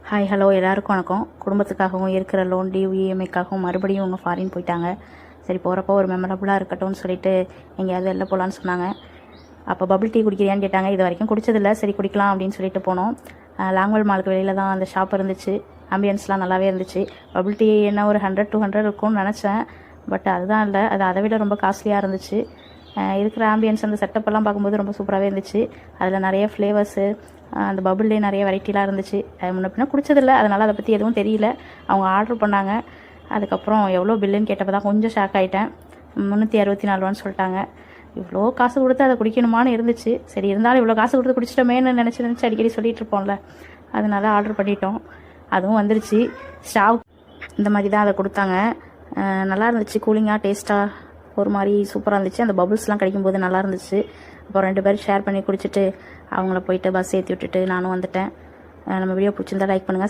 Hi hello எல்லாருக்கும் வணக்கம். குடும்பத்துக்காகவும் இருக்கிற லோன் டியூ இஎம்ஐக்காகவும் மறுபடியும் அவங்க ஃபாரின் போயிட்டாங்க. சரி போகிறப்போ ஒரு மெமரபுளாக இருக்கட்டும்னு சொல்லிட்டு எங்கேயாவது வெளில போகலான்னு சொன்னாங்க. அப்போ பபிள் டீ குடிக்கிறியான்னு கேட்டாங்க. இது வரைக்கும் குடிச்சதில்லை, சரி குடிக்கலாம் அப்படின்னு சொல்லிட்டு போனோம். லாங்வெல் மாலுக்கு வெளியில் தான் அந்த ஷாப் இருந்துச்சு. ஆம்பியன்ஸ்லாம் நல்லாவே இருந்துச்சு. பபிள் டீ என்ன ஒரு 100-200 இருக்கும்னு நினச்சேன். பட் அதுதான் இல்லை, அது அதை விட ரொம்ப காஸ்ட்லியாக இருந்துச்சு. இருக்கிற ஆம்பியன்ஸ் அந்த செட்டப்பெல்லாம் பார்க்கும்போது ரொம்ப சூப்பராகவே இருந்துச்சு. அதில் நிறைய ஃப்ளேவர்ஸு, அந்த பபுள்லேயே நிறைய வெரைட்டிலாம் இருந்துச்சு. முன்ன பின்ன குடிச்சதில்லை, அதனால் அதை பற்றி எதுவும் தெரியல. அவங்க ஆர்டர் பண்ணாங்க. அதுக்கப்புறம் எவ்வளோ பில்லுன்னு கேட்டப்போ தான் கொஞ்சம் ஷாக் ஆகிட்டேன். 364 ரூபான்னு சொல்லிட்டாங்க. இவ்வளோ காசு கொடுத்து அதை குடிக்கணுமான்னு இருந்துச்சு. சரி இருந்தாலும் இவ்வளோ காசு கொடுத்து குடிச்சிட்டோமேன்னு நினச்சி அடிக்கடி சொல்லிகிட்டு இருப்போம்ல, அதனால ஆர்டர் பண்ணிட்டோம். அதுவும் வந்துருச்சு. ஸ்டாவ் இந்த மாதிரி தான் அதை கொடுத்தாங்க. நல்லா இருந்துச்சு, கூலிங்காக டேஸ்ட்டாக ஒரு மாதிரி சூப்பராக இருந்துச்சு. அந்த பபுள்ஸ்லாம் கிடைக்கும்போது நல்லா இருந்துச்சு. அப்புறம் 2 பேரும் ஷேர் பண்ணி குடிச்சிட்டு அவங்கள போயிட்டு பஸ் ஏற்றி விட்டுட்டு நானும் வந்துட்டேன். நம்ம வீடியோ பிடிச்சிருந்தா லைக் பண்ணுங்கள்.